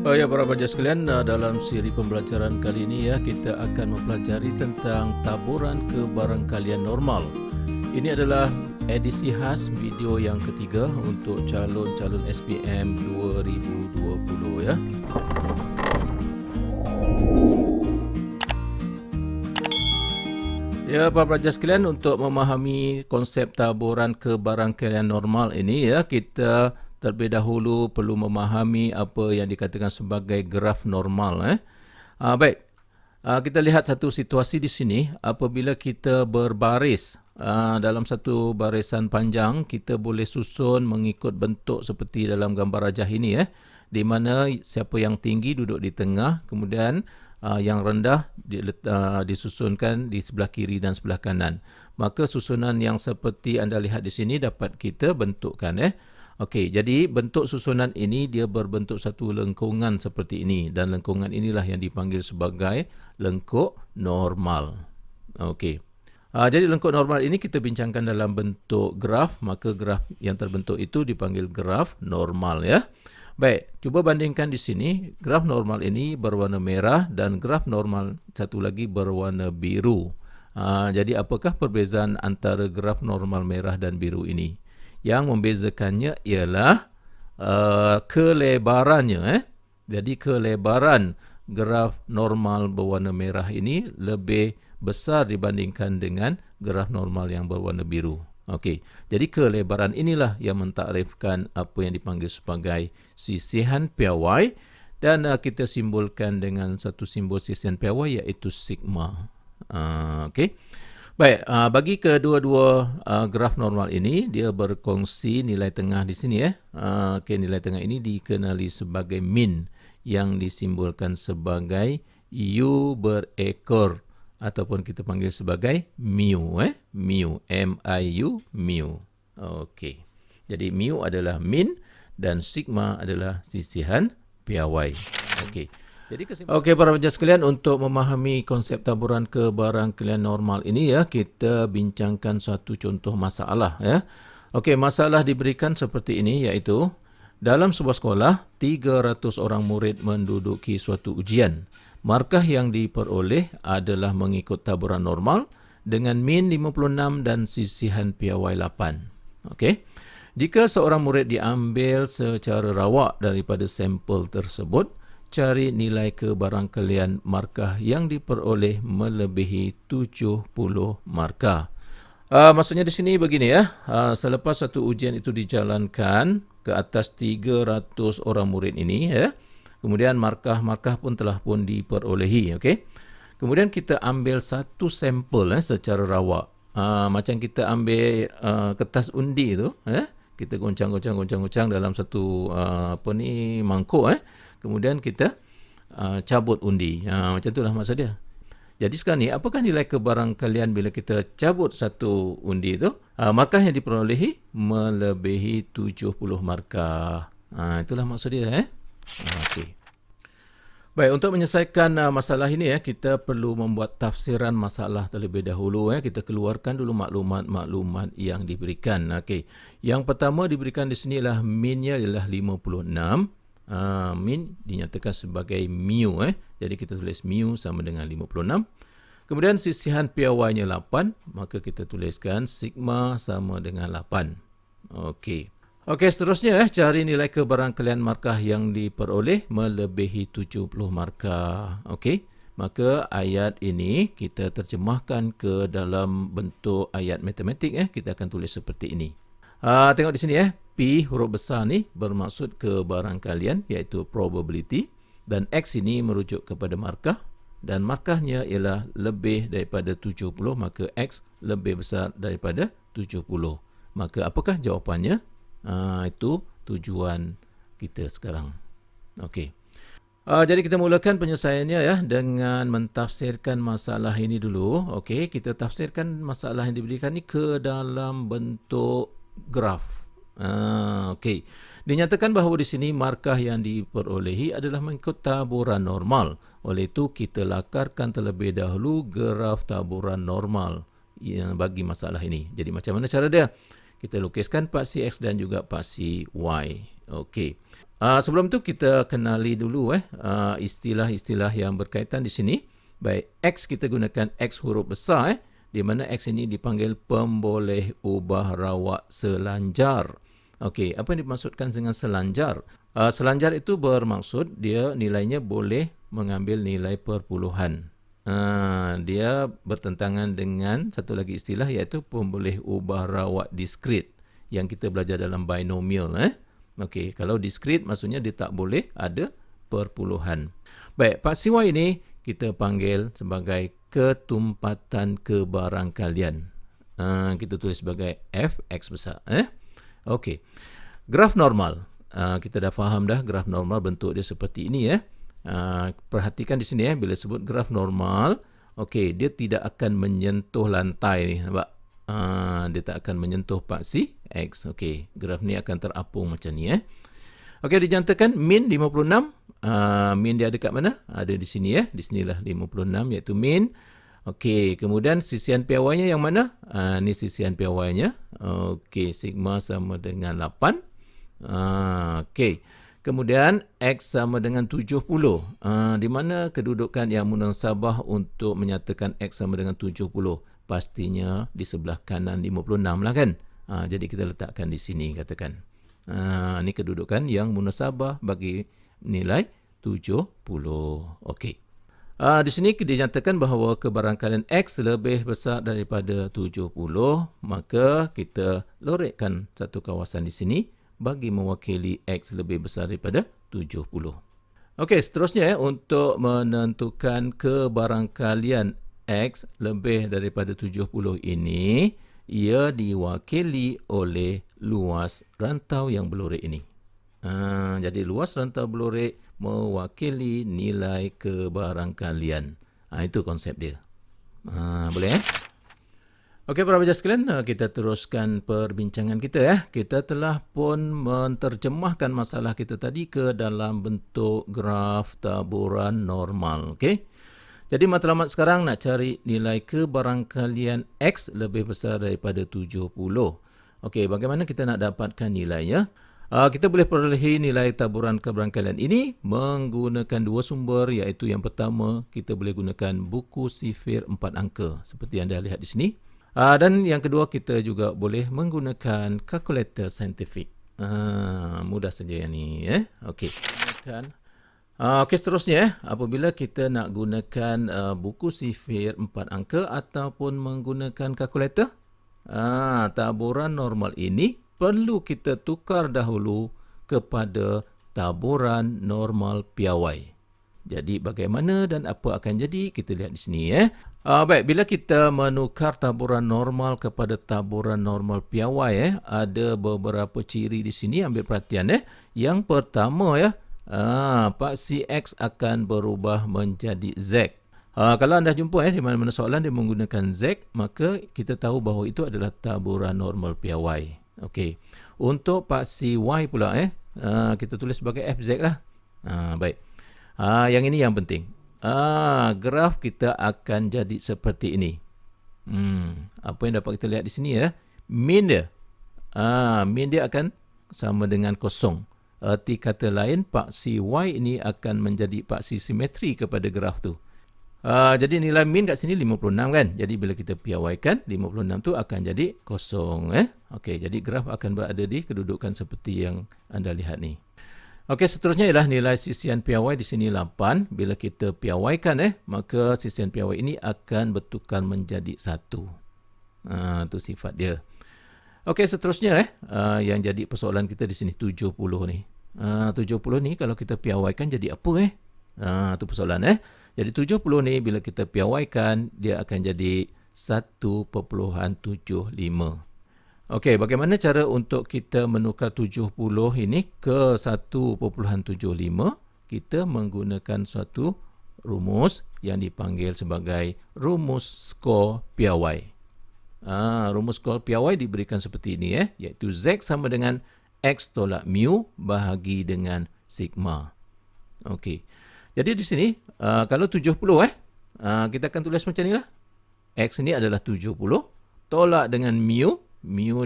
Oh ya, para pelajar sekalian, dalam siri pembelajaran kali ini ya kita akan mempelajari tentang taburan kebarangkalian normal. Ini adalah edisi khas video yang ketiga untuk calon-calon SPM 2020 ya. Ya, para pelajar sekalian, untuk memahami konsep taburan kebarangkalian normal ini ya, kita terlebih dahulu perlu memahami apa yang dikatakan sebagai graf normal. Baik, kita lihat satu situasi di sini. Apabila kita berbaris dalam satu barisan panjang, kita boleh susun mengikut bentuk seperti dalam gambar rajah ini di mana siapa yang tinggi duduk di tengah, kemudian yang rendah disusunkan di sebelah kiri dan sebelah kanan. Maka susunan yang seperti anda lihat di sini dapat kita bentukkan. Okey, jadi bentuk susunan ini dia berbentuk satu lengkungan seperti ini, dan lengkungan inilah yang dipanggil sebagai lengkuk normal. Okey. Jadi lengkuk normal ini kita bincangkan dalam bentuk graf, maka graf yang terbentuk itu dipanggil graf normal ya. Baik, cuba bandingkan di sini. Graf normal ini berwarna merah dan graf normal satu lagi berwarna biru. Jadi apakah perbezaan antara graf normal merah dan biru ini? Yang membezakannya ialah kelebarannya. Jadi kelebaran graf normal berwarna merah ini lebih besar dibandingkan dengan graf normal yang berwarna biru. Okey, jadi kelebaran inilah yang mentakrifkan apa yang dipanggil sebagai sisihan piawai, dan kita simbolkan dengan satu simbol sisihan piawai iaitu sigma. Okey. Baik, bagi kedua-dua graf normal ini, dia berkongsi nilai tengah di sini. Okey, nilai tengah ini dikenali sebagai min, yang disimbolkan sebagai U berekor, ataupun kita panggil sebagai mu. Mu, M-I-U, mu. Okey, jadi mu adalah min dan sigma adalah sisihan piawai. Okey. Okey, para pelajar sekalian, untuk memahami konsep taburan kebarangkalian normal ini ya, kita bincangkan satu contoh masalah ya. Okey, masalah diberikan seperti ini, iaitu dalam sebuah sekolah 300 orang murid menduduki suatu ujian. Markah yang diperoleh adalah mengikut taburan normal dengan min 56 dan sisihan piawai 8. Okey. Jika seorang murid diambil secara rawak daripada sampel tersebut, cari nilai kebarangkalian markah yang diperoleh melebihi 70 markah. Maksudnya di sini begini ya, selepas satu ujian itu dijalankan ke atas 300 orang murid ini ya, kemudian markah-markah pun telah pun diperolehi. Okay? Kemudian kita ambil satu sampel secara rawak. Macam kita ambil kertas undi tu, kita goncang dalam satu mangkuk. Kemudian kita cabut undi. Macam itulah maksud dia. Jadi sekarang ni, apakah nilai kebarangkalian bila kita cabut satu undi itu? Markah yang diperolehi melebihi 70 markah. Itulah maksud dia. Okey. Baik, untuk menyelesaikan masalah ini kita perlu membuat tafsiran masalah terlebih dahulu. Kita keluarkan dulu maklumat-maklumat yang diberikan. Okey. Yang pertama diberikan di sini ialah minnya ialah 56. Min dinyatakan sebagai mu. Jadi kita tulis mu sama dengan 56. Kemudian sisihan piawainya 8, maka kita tuliskan sigma sama dengan 8. Okey. Okey, seterusnya cari nilai kebarangkalian markah yang diperoleh melebihi 70 markah. Okey. Maka ayat ini kita terjemahkan ke dalam bentuk ayat matematik. Kita akan tulis seperti ini. Tengok di sini P huruf besar ni bermaksud kebarangkalian, iaitu probability, dan X ini merujuk kepada markah, dan markahnya ialah lebih daripada 70, maka X lebih besar daripada 70. Maka apakah jawapannya? Itu tujuan kita sekarang. Okey. Jadi kita mulakan penyelesaiannya dengan mentafsirkan masalah ini dulu. Okey, kita tafsirkan masalah yang diberikan ni ke dalam bentuk graf. Okey. Dinyatakan bahawa di sini markah yang diperolehi adalah mengikut taburan normal. Oleh itu kita lakarkan terlebih dahulu graf taburan normal yang bagi masalah ini. Jadi macam mana cara dia? Kita lukiskan paksi X dan juga paksi Y. Okey. Sebelum tu kita kenali dulu istilah-istilah yang berkaitan di sini. Baik, X kita gunakan X huruf besar di mana X ini dipanggil pemboleh ubah rawak selanjar. Okey, apa yang dimaksudkan dengan selanjar? Selanjar itu bermaksud dia nilainya boleh mengambil nilai perpuluhan. Dia bertentangan dengan satu lagi istilah iaitu pemboleh ubah rawak diskrit yang kita belajar dalam binomial. Okey, kalau diskrit maksudnya dia tak boleh ada perpuluhan. Baik, paksi Y ini kita panggil sebagai ketumpatan kebarangkalian. Kita tulis sebagai f x besar. Okey. Graf normal. Kita dah faham dah graf normal bentuk dia seperti ini. Perhatikan di sini bila sebut graf normal, okey, dia tidak akan menyentuh lantai ni, nampak? Dia tak akan menyentuh paksi X. Okey, graf ni akan terapung macam ni. Okey, dinyatakan min 56. Min dia ada kat mana? Ada di sini. Di sinilah 56 iaitu min. Okey, kemudian sisian PY-nya yang mana? Ni sisian PY-nya. Okey, sigma sama dengan 8. Okey. Kemudian X sama dengan 70. Di mana kedudukan yang munasabah untuk menyatakan X sama dengan 70? Pastinya di sebelah kanan 56 lah kan. Jadi kita letakkan di sini katakan. Ini kedudukan yang munasabah bagi nilai 70. Okey. Di sini dinyatakan bahawa kebarangkalian X lebih besar daripada 70. Maka kita lorekkan satu kawasan di sini bagi mewakili X lebih besar daripada 70. Okey, seterusnya untuk menentukan kebarangkalian X lebih daripada 70 ini, ia diwakili oleh luas rantau yang berlorek ini. Jadi luas rantau berlorek mewakili nilai kebarangkalian. Itu konsep dia. Boleh Okey, para pelajar sekalian, kita teruskan perbincangan kita. Kita telah pun menterjemahkan masalah kita tadi ke dalam bentuk graf taburan normal. Okey. Jadi matlamat sekarang nak cari nilai kebarangkalian X lebih besar daripada 70. Okey, bagaimana kita nak dapatkan nilainya? Kita boleh perolehi nilai taburan kebarangkalian ini menggunakan dua sumber, iaitu yang pertama kita boleh gunakan buku sifir 4 angka seperti yang anda lihat di sini. Dan yang kedua kita juga boleh menggunakan kalkulator saintifik. Mudah saja yang ni. Okey. Okey, seterusnya apabila kita nak gunakan buku sifir 4 angka ataupun menggunakan kalkulator, taburan normal ini perlu kita tukar dahulu kepada taburan normal piawai. Jadi bagaimana dan apa akan jadi kita lihat di sini. Baik, bila kita menukar taburan normal kepada taburan normal piawai, ada beberapa ciri di sini, ambil perhatian. Yang pertama paksi X akan berubah menjadi Z. Kalau anda jumpa di mana-mana soalan dia menggunakan Z, maka kita tahu bahawa itu adalah taburan normal piawai. Okey. Untuk paksi Y pula kita tulis sebagai FZ lah. Baik. Yang ini yang penting. Graf kita akan jadi seperti ini. Apa yang dapat kita lihat di sini min dia. Min dia akan sama dengan kosong. Arti kata lain, paksi Y ini akan menjadi paksi simetri kepada graf tu. Jadi nilai min kat sini 56 kan. Jadi bila kita piawaikan, 56 tu akan jadi kosong. Okey, jadi graf akan berada di kedudukan seperti yang anda lihat ni. Okey, seterusnya ialah nilai sisian piawai di sini 8. Bila kita piawaikan maka sisian piawai ini akan bertukar menjadi 1. Itu sifat dia. Okey, seterusnya yang jadi persoalan kita di sini 70 ni. 70 ni kalau kita piawaikan jadi apa itu persoalan Jadi 70 ni bila kita piawaikan dia akan jadi 1.75. Okey, bagaimana cara untuk kita menukar 70 ini ke 1.75? Kita menggunakan suatu rumus yang dipanggil sebagai rumus skor piawai. Rumus skor piawai diberikan seperti ini iaitu Z sama dengan X tolak mu bahagi dengan sigma. Okey. Jadi di sini kalau 70 kita akan tulis macam ni lah. X ni adalah 70 tolak dengan mu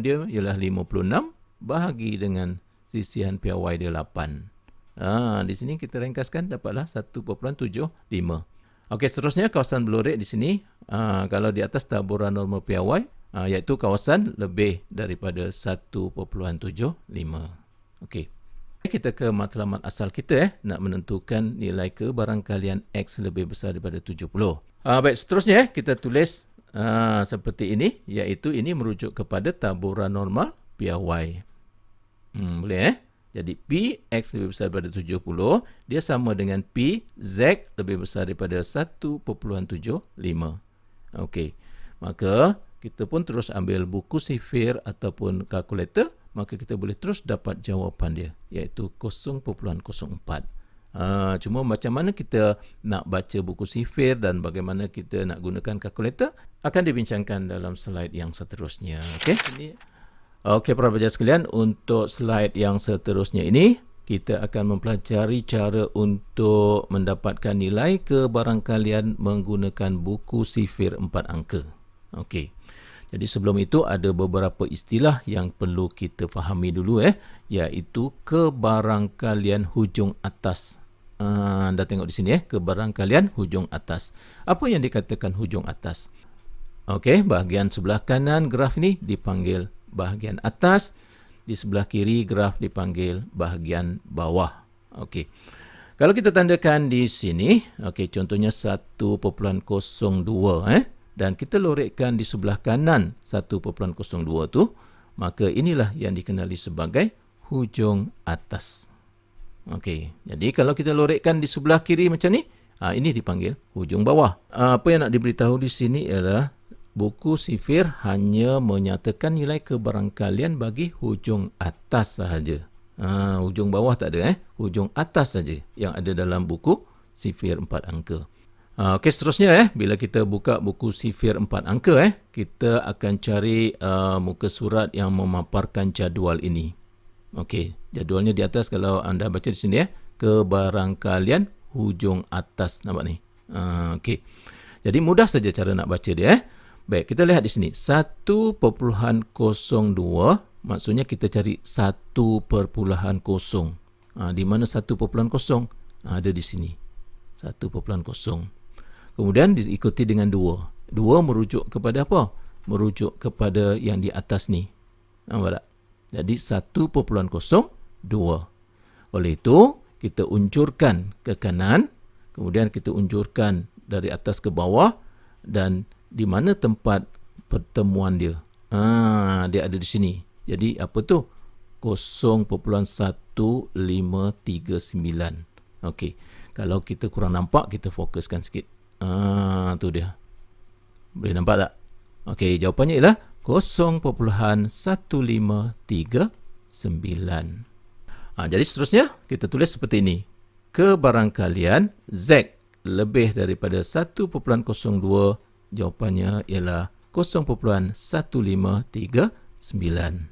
dia ialah 56 bahagi dengan sisian piawai dia 8. Di sini kita ringkaskan dapatlah 1.75. Okey, seterusnya kawasan blue red di sini. Kalau di atas taburan normal piawai, iaitu kawasan lebih daripada 1.75. Okey. Kita ke matlamat asal kita nak menentukan nilai kebarangkalian X lebih besar daripada 70. Baik, seterusnya kita tulis seperti ini, iaitu ini merujuk kepada taburan normal piawai. Boleh Jadi P X lebih besar daripada 70, dia sama dengan P Z lebih besar daripada 1.75. Okey. Maka kita pun terus ambil buku sifir ataupun kalkulator, maka kita boleh terus dapat jawapan dia, iaitu 0.04. Cuma macam mana kita nak baca buku sifir dan bagaimana kita nak gunakan kalkulator akan dibincangkan dalam slide yang seterusnya. Okey, para pelajar sekalian, untuk slide yang seterusnya ini kita akan mempelajari cara untuk mendapatkan nilai kebarangkalian menggunakan buku sifir 4 angka. Okey. Jadi sebelum itu ada beberapa istilah yang perlu kita fahami dulu, iaitu kebarangkalian hujung atas. Anda tengok di sini, kebarangkalian hujung atas. Apa yang dikatakan hujung atas? Okey, bahagian sebelah kanan graf ini dipanggil bahagian atas, di sebelah kiri graf dipanggil bahagian bawah. Okey. Kalau kita tandakan di sini, okey, contohnya 1.02, dan kita lorekkan di sebelah kanan 1.02 tu, maka inilah yang dikenali sebagai hujung atas. Okey, jadi kalau kita lorekkan di sebelah kiri macam ni, ini dipanggil hujung bawah. Apa yang nak diberitahu di sini ialah buku sifir hanya menyatakan nilai kebarangkalian bagi hujung atas sahaja. Hujung bawah tak ada, hujung atas saja yang ada dalam buku sifir 4 angka. Okey, seterusnya bila kita buka buku sifir 4 angka, kita akan cari muka surat yang memaparkan jadual ini. Okey, jadualnya di atas kalau anda baca di sini, kebarangkalian hujung atas, nampak ni. Okey. Jadi mudah saja cara nak baca dia. Baik, kita lihat di sini 1.02, maksudnya kita cari 1.0. Di mana 1.0? Ada di sini. 1.0. Kemudian diikuti dengan 2. 2 merujuk kepada apa? Merujuk kepada yang di atas ni. Nampak tak? Jadi 1.02. Oleh itu, kita unjurkan ke kanan, kemudian kita unjurkan dari atas ke bawah, dan di mana tempat pertemuan dia? Dia ada di sini. Jadi apa tu? 0.1539. Okey. Kalau kita kurang nampak, kita fokuskan sikit. Tu dia. Boleh nampak tak? Okey, jawapannya ialah 0.1539. Jadi seterusnya kita tulis seperti ini. Kebarangkalian Z lebih daripada 1.02, jawapannya ialah 0.1539.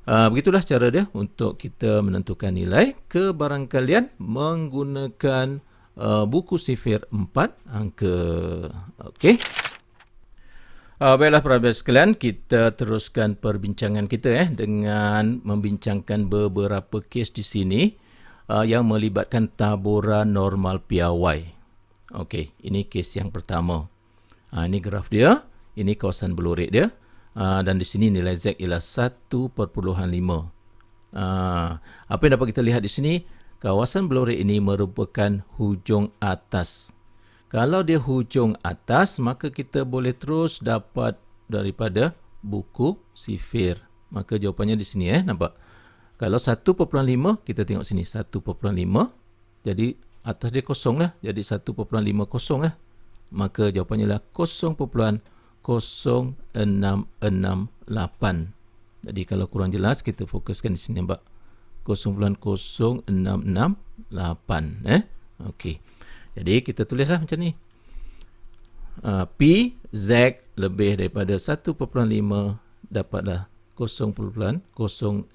Begitulah cara dia untuk kita menentukan nilai kebarangkalian menggunakan buku sifir 4 angka. Okey. Baiklah para pelajar sekalian, kita teruskan perbincangan kita dengan membincangkan beberapa kes di sini yang melibatkan taburan normal piawai. Okey, ini kes yang pertama. Ini graf dia, ini kawasan blue red dia, dan di sini nilai Z ialah 1.5. Apa yang dapat kita lihat di sini, kawasan blue red ini merupakan hujung atas. Kalau dia hujung atas, maka kita boleh terus dapat daripada buku sifir. Maka jawapannya di sini, nampak? Kalau 1.5, kita tengok sini, 1.5. Jadi atas dia kosong lah, jadi 1.50 lah. Maka jawapannya adalah 0.0668. Jadi kalau kurang jelas, kita fokuskan di sini, nampak? 0.0668. Okey. Jadi kita tulislah macam ni. P Z lebih daripada 1.5 dapatlah 0.0668.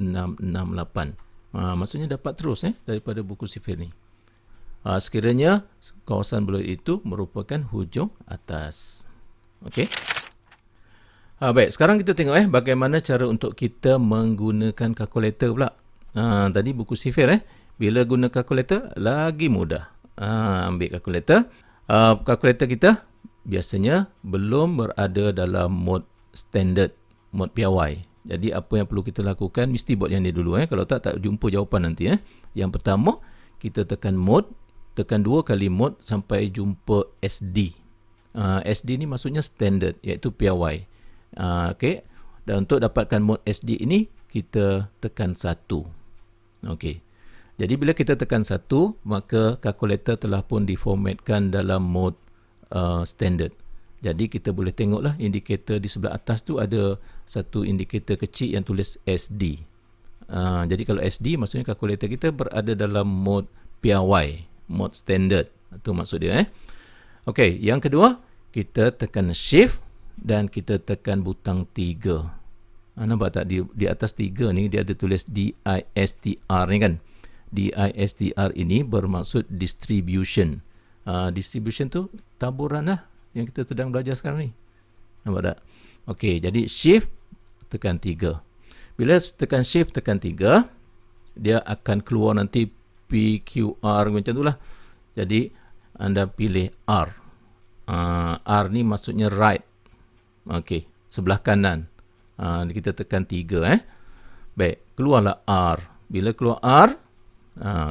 Maksudnya dapat terus daripada buku sifir ni. Sekiranya kawasan blue itu merupakan hujung atas. Okey. Baik, sekarang kita tengok bagaimana cara untuk kita menggunakan kalkulator pula. Tadi buku sifir Bila guna kalkulator, lagi mudah. Ambil kalkulator. Kalkulator kita biasanya belum berada dalam mode standard, mode piawai. Jadi apa yang perlu kita lakukan, mesti buat yang ni dulu. Kalau tak jumpa jawapan nanti. Yang pertama, kita tekan mode, tekan 2 kali mode sampai jumpa SD. SD ni maksudnya standard, iaitu piawai. Okay. Dan untuk dapatkan mode SD ini, kita tekan 1. Okay. Jadi bila kita tekan 1, maka kalkulator telah pun diformatkan dalam mode standard. Jadi kita boleh tengoklah indikator di sebelah atas tu ada satu indikator kecil yang tulis SD. Jadi kalau SD maksudnya kalkulator kita berada dalam mode piawai, mode standard. Itu maksud dia. Okey, yang kedua, kita tekan shift dan kita tekan butang 3. Nampak tak di atas 3 ni dia ada tulis DISTR ni kan. DISTR ini bermaksud distribution. Distribution tu taburan lah yang kita sedang belajar sekarang ni. Nampak tak? Okey, jadi shift tekan 3. Bila tekan shift tekan 3, dia akan keluar nanti PQR macam tu lah. Jadi anda pilih R. R ni maksudnya right. Okey, sebelah kanan. Kita tekan 3. Baik, keluarlah R. Bila keluar R,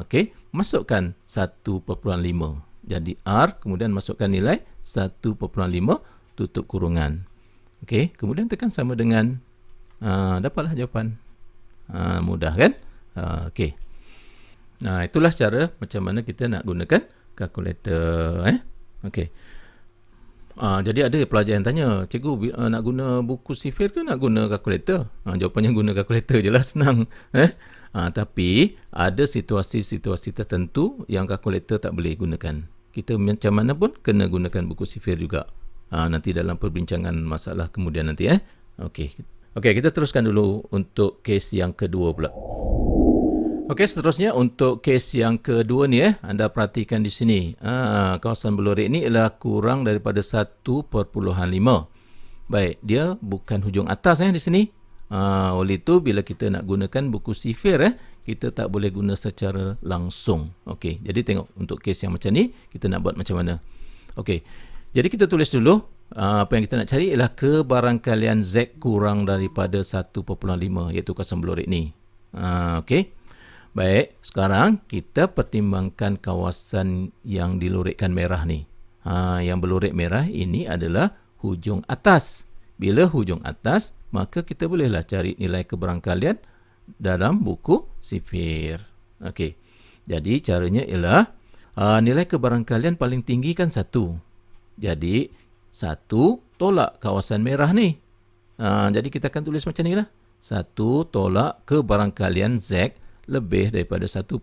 okey, masukkan 1.5. Jadi R, kemudian masukkan nilai 1.5, tutup kurungan. Okey, kemudian tekan sama dengan, dapatlah jawapan. Mudah kan? Okey. Itulah cara macam mana kita nak gunakan kalkulator. Okey. Jadi ada pelajar yang tanya, cikgu nak guna buku sifir ke nak guna kalkulator? Jawapannya guna kalkulator je lah, senang. Tapi ada situasi-situasi tertentu yang kalkulator tak boleh gunakan. Kita macam mana pun kena gunakan buku sifir juga. Nanti dalam perbincangan masalah kemudian nanti. Okey, kita teruskan dulu untuk kes yang kedua pula. Okey, seterusnya untuk kes yang kedua ni, anda perhatikan di sini. Kawasan berlorek ni ialah kurang daripada 1.5. Baik, dia bukan hujung atas di sini. Oleh itu, bila kita nak gunakan buku sifir, kita tak boleh guna secara langsung. Okey, jadi tengok untuk kes yang macam ni, kita nak buat macam mana. Okey, jadi kita tulis dulu. Apa yang kita nak cari ialah kebarangkalian Z kurang daripada 1.5, iaitu kawasan berlorek ni. Okey. Baik, sekarang kita pertimbangkan kawasan yang dilorekkan merah ni. Yang berlorek merah ini adalah hujung atas. Bila hujung atas, maka kita bolehlah cari nilai kebarangkalian dalam buku sifir. Okey. Jadi caranya ialah nilai kebarangkalian paling tinggi kan 1. Jadi 1 tolak kawasan merah ni. Jadi kita akan tulis macam ni lah. 1 tolak kebarangkalian Z lebih daripada 1.5,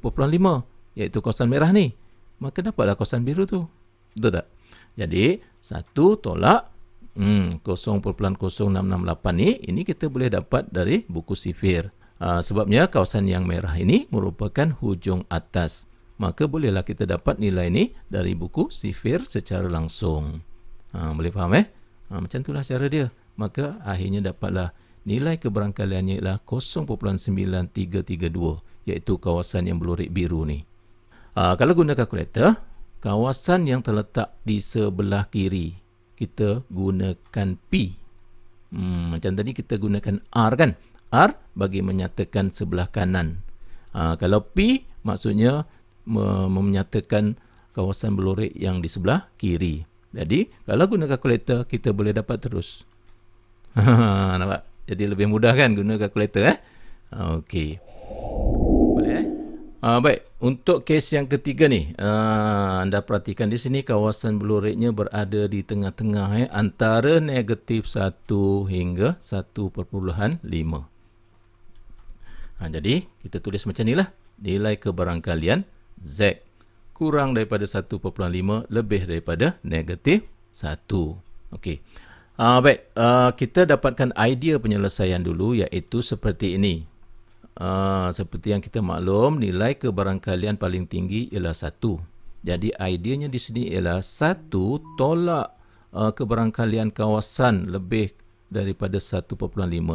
iaitu kawasan merah ni. Maka dapatlah kawasan biru tu. Betul tak? Jadi 1 tolak 0.0668 ni, ini kita boleh dapat dari buku sifir. Sebabnya kawasan yang merah ini merupakan hujung atas. Maka bolehlah kita dapat nilai ni dari buku sifir secara langsung. Boleh faham macam itulah cara dia. Maka akhirnya dapatlah nilai kebarangkaliannya ialah 0.9332, iaitu kawasan yang berlorek biru ni. Kalau guna kalkulator, kawasan yang terletak di sebelah kiri, kita gunakan P. Macam tadi kita gunakan R kan? R bagi menyatakan sebelah kanan. Kalau P maksudnya menyatakan kawasan berlorek yang di sebelah kiri. Jadi kalau guna kalkulator, kita boleh dapat terus. Nampak? Jadi lebih mudah kan guna kalkulator. Okey. Boleh baik, untuk kes yang ketiga ni, anda perhatikan di sini kawasan berloreknya berada di tengah-tengah antara negatif 1 hingga 1.5. Jadi kita tulis macam ni lah. Nilai kebarangkalian Z kurang daripada 1.5 lebih daripada negatif 1. Okey. Baik, kita dapatkan idea penyelesaian dulu, iaitu seperti ini. Seperti yang kita maklum, nilai kebarangkalian paling tinggi ialah 1. Jadi ideanya di sini ialah 1 tolak kebarangkalian kawasan lebih daripada 1.5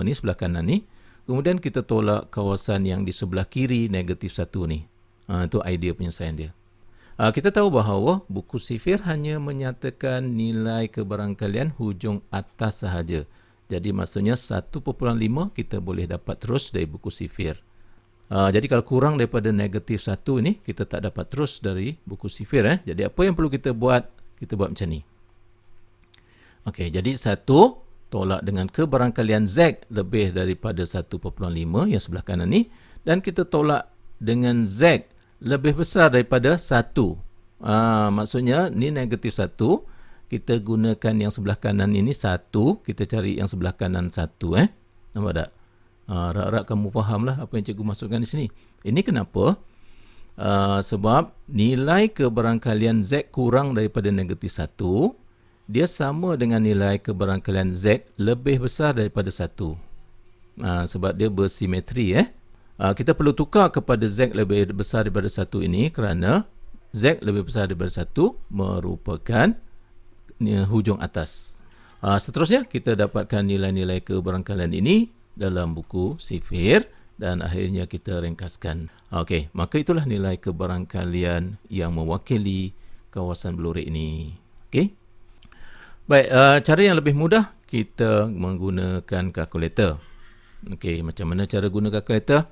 ni, sebelah kanan ni. Kemudian kita tolak kawasan yang di sebelah kiri negatif 1 ni. Itu idea penyelesaian dia. Kita tahu bahawa buku sifir hanya menyatakan nilai kebarangkalian hujung atas sahaja. Jadi maksudnya 1.5 kita boleh dapat terus dari buku sifir. Jadi kalau kurang daripada negatif 1 ni, kita tak dapat terus dari buku sifir. Jadi apa yang perlu kita buat? Kita buat macam ni. Okey, jadi 1 tolak dengan kebarangkalian Z lebih daripada 1.5 yang sebelah kanan ni, dan kita tolak dengan Z lebih besar daripada 1. Maksudnya ni negatif 1, kita gunakan yang sebelah kanan ini 1, kita cari yang sebelah kanan 1. Nampak tak? Harap-harap kamu fahamlah apa yang cikgu masukkan di sini. Ini kenapa? Sebab nilai kebarangkalian Z kurang daripada negatif 1, dia sama dengan nilai kebarangkalian Z lebih besar daripada 1. Sebab dia bersimetri. Kita perlu tukar kepada Z lebih besar daripada 1 ini kerana Z lebih besar daripada 1 merupakan hujung atas. Seterusnya, kita dapatkan nilai-nilai kebarangkalian ini dalam buku sifir dan akhirnya kita ringkaskan. Okey, maka itulah nilai kebarangkalian yang mewakili kawasan blue ray ini. Okey. Baik, cara yang lebih mudah kita menggunakan kalkulator. Okey, macam mana cara guna kalkulator?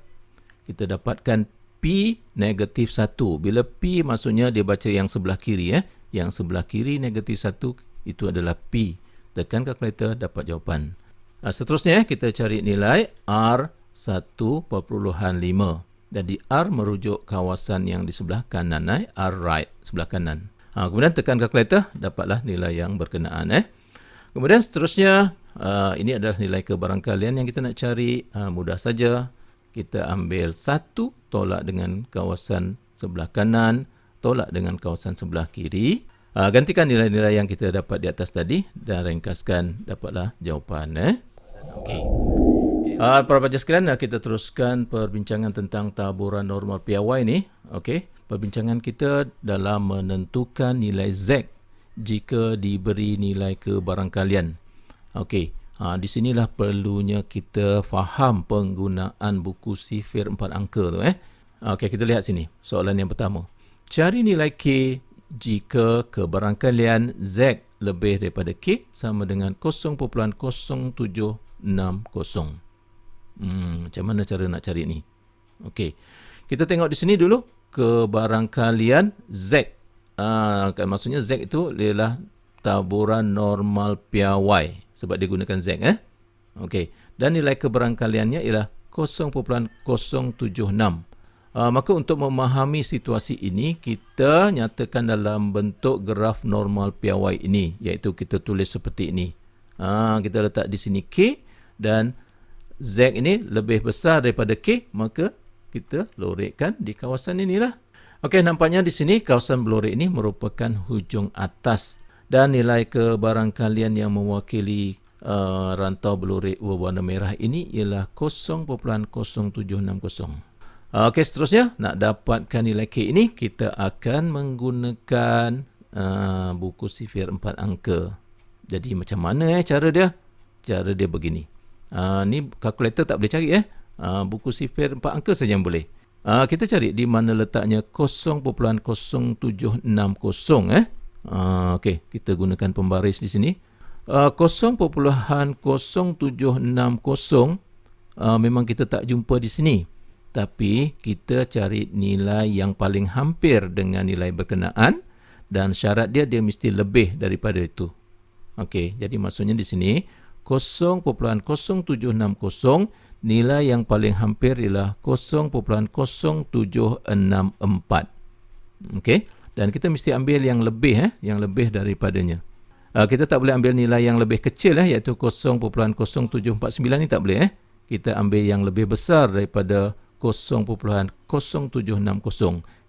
Kita dapatkan P negatif 1. Bila P maksudnya dia baca yang sebelah kiri. Yang sebelah kiri negatif 1 itu adalah P. Tekan kalkulator, dapat jawapan. Seterusnya kita cari nilai R1.5. Jadi R merujuk kawasan yang di sebelah kanan. R right, sebelah kanan. Kemudian tekan kalkulator, dapatlah nilai yang berkenaan. Kemudian seterusnya, ini adalah nilai kebarangkalian yang kita nak cari. Mudah saja. Kita ambil 1 tolak dengan kawasan sebelah kanan, tolak dengan kawasan sebelah kiri. Gantikan nilai-nilai yang kita dapat di atas tadi dan ringkaskan, dapatlah jawapan. Okey. Para pelajar sekalian, kita teruskan perbincangan tentang taburan normal piawai ni. Okey. Perbincangan kita dalam menentukan nilai Z jika diberi nilai kebarangkalian. Okey. Di sinilah perlunya kita faham penggunaan buku sifir 4 angka tu. Okey, kita lihat sini. Soalan yang pertama. Cari nilai K jika kebarangkalian Z lebih daripada K sama dengan 0.0760. Macam mana cara nak cari ni? Okey. Kita tengok di sini dulu kebarangkalian Z. Maksudnya Z itu adalah taburan normal piawai sebab dia gunakan Z. Okey. Dan nilai kebarangkaliannya ialah 0.076. Maka untuk memahami situasi ini, kita nyatakan dalam bentuk graf normal piawai ini, iaitu kita tulis seperti ini. Kita letak di sini K dan Z ini lebih besar daripada K, maka kita lorekkan di kawasan inilah. Okey, nampaknya di sini kawasan blue ray ini merupakan hujung atas dan nilai kebarangkalian yang mewakili rantau blue ray berwarna merah ini ialah 0.0760. Okey, seterusnya nak dapatkan nilai K ini, kita akan menggunakan buku sifir 4 angka. Jadi macam mana cara dia? Cara dia begini. Ni kalkulator tak boleh cari. Buku sifir 4 angka saja yang boleh. Kita cari di mana letaknya 0.0760. Okey, kita gunakan pembaris di sini. 0.0760 memang kita tak jumpa di sini. Tapi kita cari nilai yang paling hampir dengan nilai berkenaan dan syarat dia mesti lebih daripada itu. Okey, jadi maksudnya di sini 0.0760, nilai yang paling hampir ialah 0.0764. Okey, dan kita mesti ambil yang lebih daripadanya. Kita tak boleh ambil nilai yang lebih kecil iaitu 0.0749 ni tak boleh. Kita ambil yang lebih besar daripada 0.0760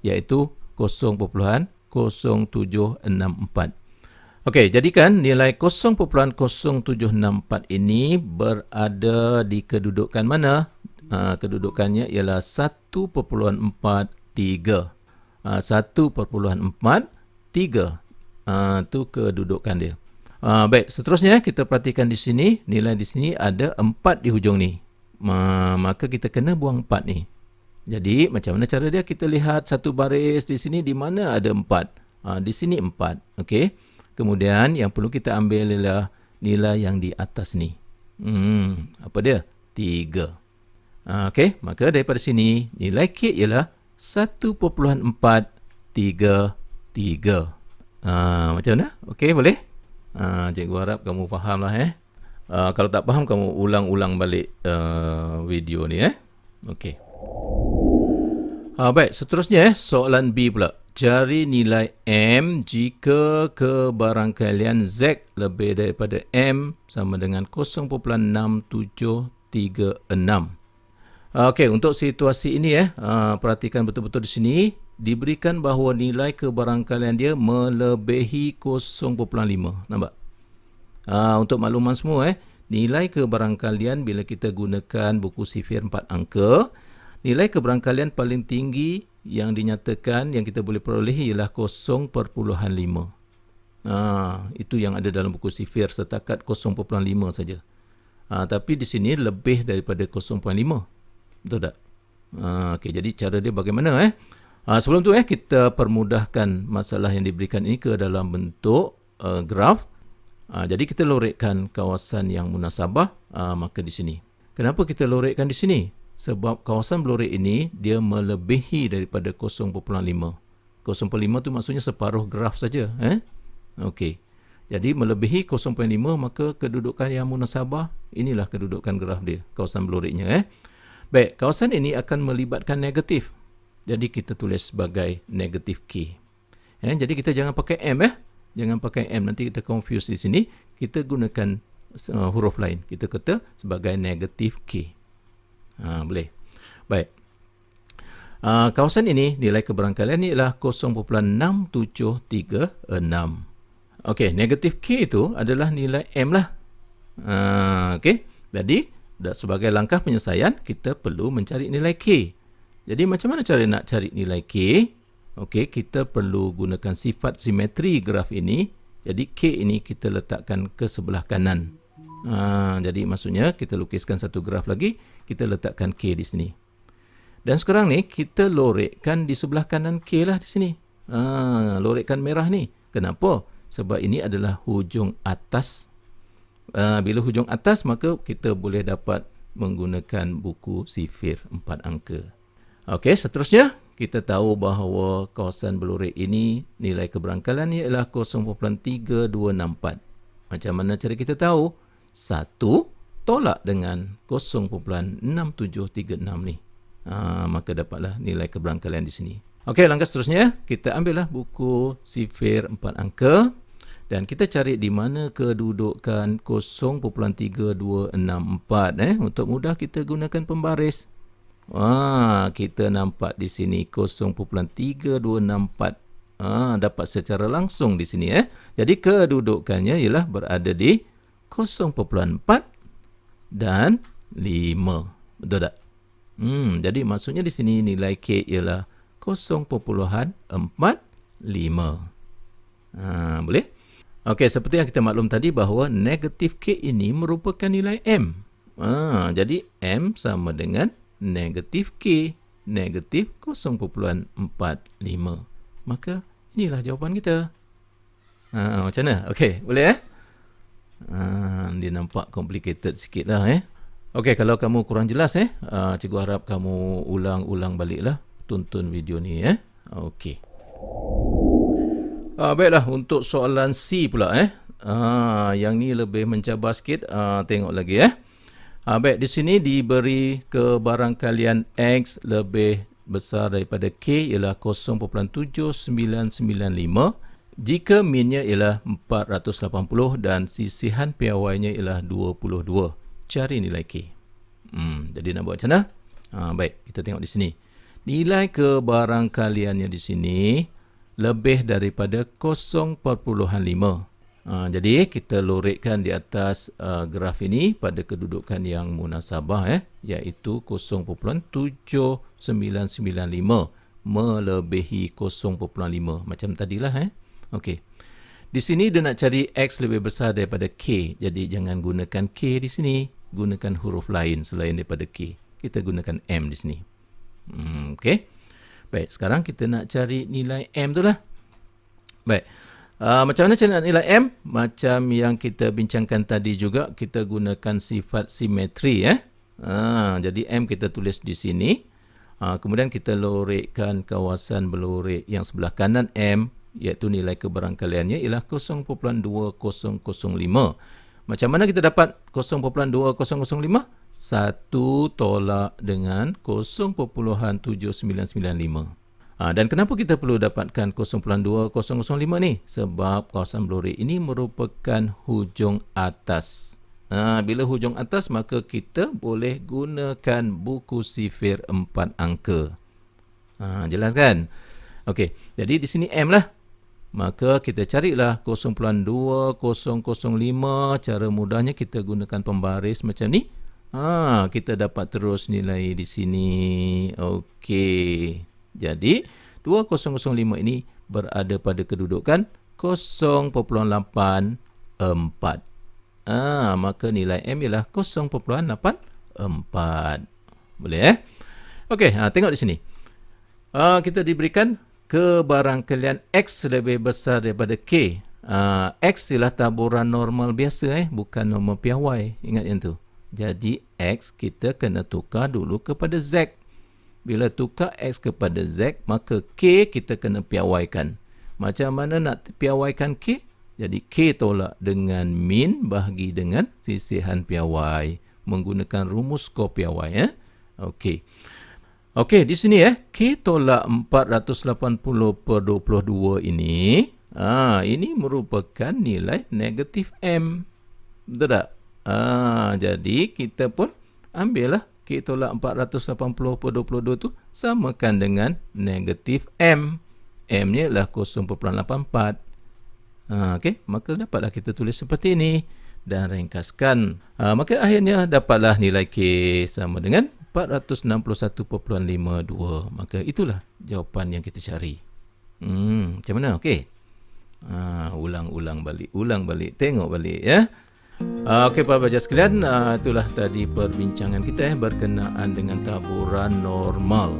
iaitu 0.0764. Okey, jadikan nilai 0.0764 ini berada di kedudukan mana? Kedudukannya ialah 1.43. 1.43 itu kedudukan dia. Baik, seterusnya kita perhatikan di sini, nilai di sini ada 4 di hujung ni. Maka kita kena buang 4 ni. Jadi macam mana cara dia? Kita lihat satu baris di sini di mana ada 4. Di sini 4. Okey. Kemudian yang perlu kita ambil ialah nilai yang di atas ni. Apa dia? 3. Okey, maka daripada sini nilai K ialah 1.433. Macam mana? Okey, boleh? Cikgu harap kamu fahamlah. Kalau tak faham, kamu ulang-ulang balik video ni. Okey. Baik, seterusnya soalan B pula. Cari nilai M jika kebarangkalian Z lebih daripada M sama dengan 0.6736. Okey, untuk situasi ini perhatikan betul-betul di sini. Diberikan bahawa nilai kebarangkalian dia melebihi 0.5. Nampak? Untuk makluman semua, nilai kebarangkalian bila kita gunakan buku sifir 4 angka, nilai kebarangkalian paling tinggi yang dinyatakan yang kita boleh perolehi ialah 0.5. Itu yang ada dalam buku sifir, setakat 0.5 saja. Tapi di sini lebih daripada 0.5. Betul tak? Okey, jadi cara dia bagaimana? Sebelum tu kita permudahkan masalah yang diberikan ini ke dalam bentuk graf. Jadi kita lorekkan kawasan yang munasabah, maka di sini. Kenapa kita lorekkan di sini? Sebab kawasan belorek ini dia melebihi daripada 0.5. 0.5 tu maksudnya separuh graf saja. Okey. Jadi melebihi 0.5, maka kedudukan yang munasabah, inilah kedudukan graf dia, kawasan beloreknya. Baik, kawasan ini akan melibatkan negatif. Jadi kita tulis sebagai negatif K. Jadi kita jangan pakai M. Jangan pakai M, nanti kita confuse di sini. Kita gunakan huruf lain. Kita kata sebagai negatif K. Boleh. Baik. Kawasan ini, nilai kebarangkalian ini ialah 0.6736. Okey, negatif K itu adalah nilai M lah. Okey, jadi sebagai langkah penyelesaian, kita perlu mencari nilai K. Jadi macam mana cara nak cari nilai K? Okey, kita perlu gunakan sifat simetri graf ini. Jadi K ini kita letakkan ke sebelah kanan. Jadi maksudnya kita lukiskan satu graf lagi, kita letakkan K di sini. Dan sekarang ni kita lorekkan di sebelah kanan K lah di sini. Lorekkan merah ni. Kenapa? Sebab ini adalah hujung atas. Bila hujung atas, maka kita boleh dapat menggunakan buku sifir 4 angka. Okey, seterusnya kita tahu bahawa kawasan belorek ini nilai kebarangkalian ialah 0.324. Macam mana cara kita tahu? 1 tolak dengan 0.6736 ni. Maka dapatlah nilai kebarangkalian di sini. Okey, langkah seterusnya kita ambillah buku sifir 4 angka. Dan kita cari di mana kedudukan 0.3264. Untuk mudah kita gunakan pembaris. Kita nampak di sini 0.3264. Dapat secara langsung di sini. Jadi kedudukannya ialah berada di 0.4 dan 5. Betul tak? Jadi maksudnya di sini nilai K ialah 0.45. Boleh? Okey, seperti yang kita maklum tadi bahawa negatif K ini merupakan nilai M. Jadi M sama dengan negatif K, negatif 0.45. Maka inilah jawapan kita. Macam mana? Okey, boleh dia nampak complicated sikit lah. Okey, kalau kamu kurang jelas cikgu harap kamu ulang-ulang baliklah tonton video ni. Okey. Baiklah, untuk soalan C pula. Yang ni lebih mencabar sikit. Tengok lagi. Baik, di sini diberi kebarangkalian X lebih besar daripada K ialah 0.7995 jika minnya ialah 480 dan sisihan piawainya ialah 22. Cari nilai K. Jadi nak buat macam mana? Baik, kita tengok di sini. Nilai kebarangkaliannya di sini lebih daripada 0.5. Jadi kita lorekkan di atas graf ini pada kedudukan yang munasabah iaitu 0.7995 melebihi 0.5 macam tadilah. Okey. Di sini dia nak cari X lebih besar daripada K. Jadi jangan gunakan K di sini, gunakan huruf lain selain daripada K. Kita gunakan M di sini. Okey. Baik, sekarang kita nak cari nilai M tu lah. Baik. Macam mana cara nak nilai M? Macam yang kita bincangkan tadi juga, kita gunakan sifat simetri. Jadi M kita tulis di sini. Kemudian kita lorekkan kawasan berlorek yang sebelah kanan M, iaitu nilai kebarangkaliannya ialah 0.2005. Macam mana kita dapat 0.2005? 1 tolak dengan 0.7995. Dan kenapa kita perlu dapatkan 0.2005 ni? Sebab kawasan berlorek ini merupakan hujung atas. Bila hujung atas, maka kita boleh gunakan buku sifir 4 angka. Jelas kan? Okey, jadi di sini M lah. Maka kita carilah 0.2005. Cara mudahnya kita gunakan pembaris macam ni. Kita dapat terus nilai di sini. Okey. Jadi 2005 ini berada pada kedudukan 0.84. Maka nilai M ialah 0.84. Boleh Okey, tengok di sini. Kita diberikan kebarangkalian X lebih besar daripada K. X ialah taburan normal biasa, bukan normal piawai. Ingat yang tu. Jadi X kita kena tukar dulu kepada Z. Bila tukar X kepada Z, maka K kita kena piawaikan. Macam mana nak piawaikan K? Jadi K tolak dengan min bahagi dengan sisihan piawai. Menggunakan rumus skor piawai. Okey. Okey, di sini K tolak 480/22 ini. Ini merupakan nilai negatif M. Betul tak? Jadi kita pun ambillah K tolak 480/22 tu samakan dengan negatif M. M ni adalah 0.84. Okey, maka dapatlah kita tulis seperti ini dan ringkaskan. Maka akhirnya dapatlah nilai K sama dengan 461.52. Maka itulah jawapan yang kita cari. Macam mana? Okey. Ulang balik, tengok balik ya. Okey para pelajar sekalian, itulah tadi perbincangan kita berkenaan dengan taburan normal.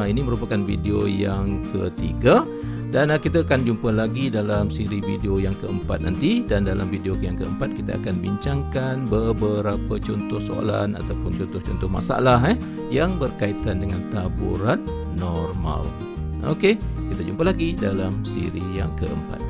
Ini merupakan video yang ketiga. Dan kita akan jumpa lagi dalam siri video yang keempat nanti. Dan dalam video yang keempat kita akan bincangkan beberapa contoh soalan ataupun contoh-contoh masalah yang berkaitan dengan taburan normal. Okey, kita jumpa lagi dalam siri yang keempat.